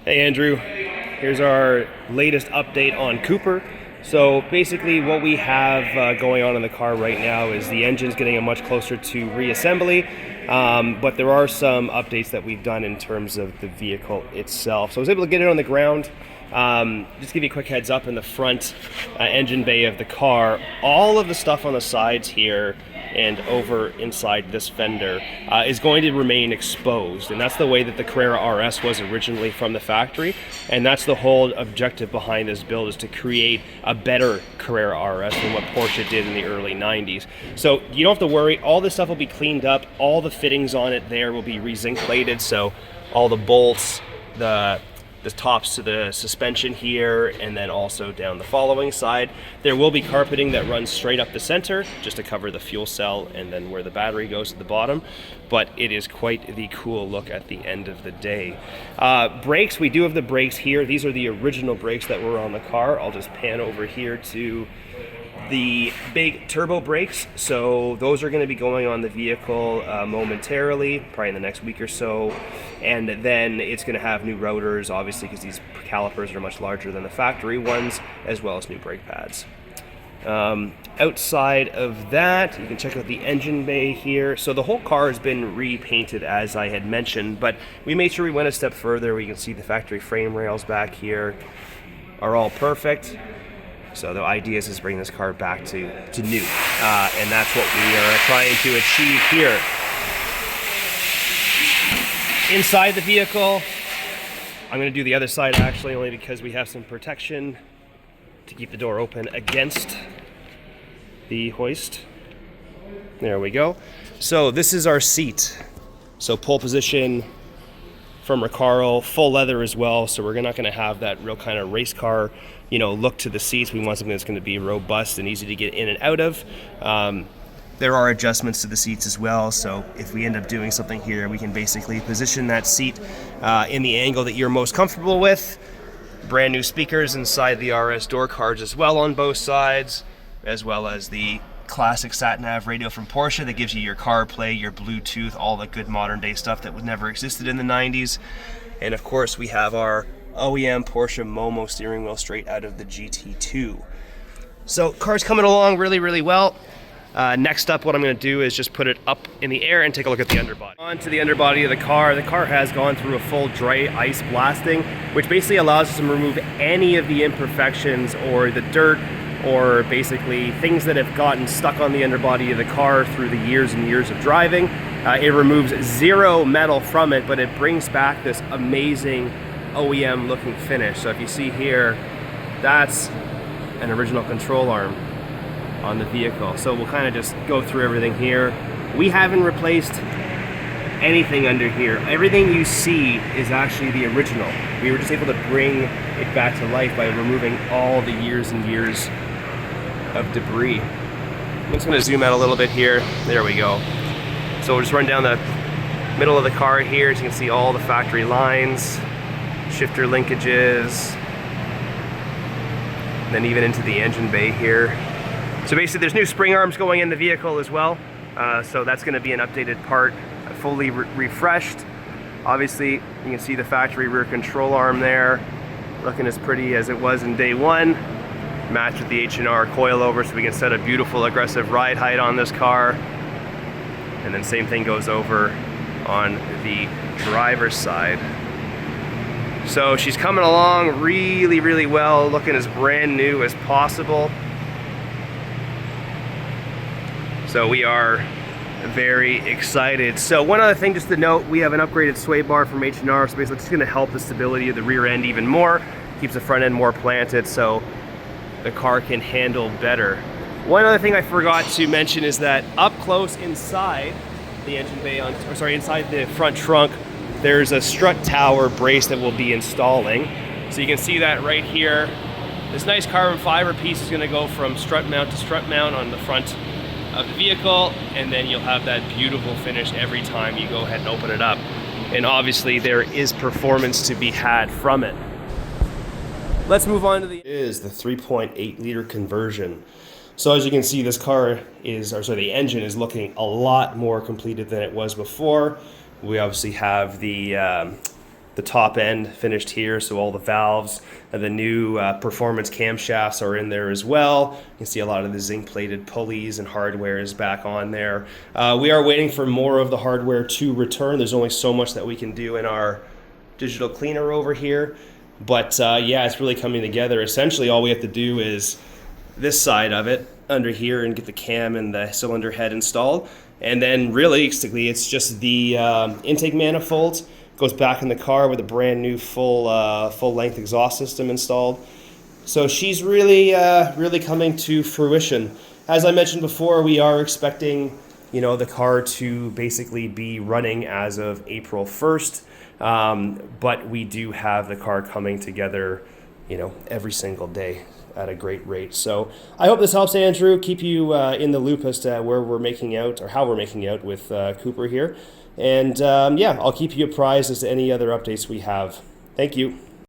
Hey Andrew, here's our latest update on Cooper. So basically what we have going on in the car right now is the engine's getting a much closer to reassembly, but there are some updates that we've done in terms of the vehicle itself. So I was able to get it on the ground. Just give you a quick heads up in the front engine bay of the car, all of the stuff on the sides here and over inside this fender is going to remain exposed, and that's the way that the Carrera RS was originally from the factory, and that's the whole objective behind this build, is to create a better Carrera RS than what Porsche did in the early 90s. So you don't have to worry, all this stuff will be cleaned up, all the fittings on it there will be re-zinc plated, so all the bolts, the tops to the suspension here, and then also down the following side. There will be carpeting that runs straight up the center just to cover the fuel cell and then where the battery goes to the bottom, but it is quite the cool look at the end of the day. Brakes, we do have the brakes here. These are the original brakes that were on the car. I'll just pan over here to the big turbo brakes. So those are going to be going on the vehicle momentarily, probably in the next week or so, and then it's going to have new rotors, obviously, because these calipers are much larger than the factory ones, as well as new brake pads. Outside of that, you can check out the engine bay here. So the whole car has been repainted, as I had mentioned, but we made sure we went a step further. We can see the factory frame rails back here are all perfect. So the idea is to bring this car back to new, and that's what we are trying to achieve here. Inside the vehicle, I'm going to do the other side actually, only because we have some protection to keep the door open against the hoist. There we go. So this is our seat. So pole position from Recaro, full leather as well, so we're not going to have that real kind of race car, look to the seats. We want something that's going to be robust and easy to get in and out of. There are adjustments to the seats as well, so if we end up doing something here, we can basically position that seat in the angle that you're most comfortable with. Brand new speakers inside the RS door cards as well on both sides, as well as the classic sat-nav radio from Porsche that gives you your CarPlay, your Bluetooth, all the good modern day stuff that would never existed in the 90s. And of course we have our OEM Porsche Momo steering wheel straight out of the GT2. So car's coming along really, really well. Next up, what I'm going to do is just put it up in the air and take a look at the underbody. On to the underbody of the car. The car has gone through a full dry ice blasting, which basically allows us to remove any of the imperfections or the dirt, or basically things that have gotten stuck on the underbody of the car through the years and years of driving. It removes zero metal from it, but it brings back this amazing OEM looking finish. So if you see here, that's an original control arm on the vehicle. So we'll kind of just go through everything here. We haven't replaced anything under here. Everything you see is actually the original. We were just able to bring it back to life by removing all the years and years of debris. I'm just going to zoom out a little bit here. There we go. So we'll just run down the middle of the car here, so you can see all the factory lines, shifter linkages, and then even into the engine bay here. So basically there's new spring arms going in the vehicle as well, so that's going to be an updated part, fully refreshed. Obviously you can see the factory rear control arm there, looking as pretty as it was in day one, matched with the H&R coilover, so we can set a beautiful aggressive ride height on this car. And then same thing goes over on the driver's side. So she's coming along really, really well, looking as brand new as possible. So we are very excited. So one other thing just to note, we have an upgraded sway bar from H&R, so basically it's going to help the stability of the rear end even more, keeps the front end more planted so the car can handle better. One other thing I forgot to mention is that up close inside the engine bay, inside the front trunk, there's a strut tower brace that we'll be installing. So you can see that right here. This nice carbon fiber piece is going to go from strut mount to strut mount on the front of the vehicle, and then you'll have that beautiful finish every time you go ahead and open it up. And obviously there is performance to be had from it. Let's move on to the 3.8 liter conversion. So as you can see, this car the engine is looking a lot more completed than it was before. We obviously have the the top end finished here, so all the valves and the new performance camshafts are in there as well. You can see a lot of the zinc plated pulleys and hardware is back on there. We are waiting for more of the hardware to return. There's only so much that we can do in our digital cleaner over here, but yeah, it's really coming together. Essentially all we have to do is this side of it under here and get the cam and the cylinder head installed, and then realistically it's just the intake manifold goes back in the car with a brand new full length exhaust system installed. So she's really coming to fruition. As I mentioned before, we are expecting the car to basically be running as of April 1st, but we do have the car coming together every single day at a great rate. So I hope this helps, Andrew, keep you in the loop as to where we're making out or how we're making out with Cooper here. And yeah, I'll keep you apprised as to any other updates we have. Thank you.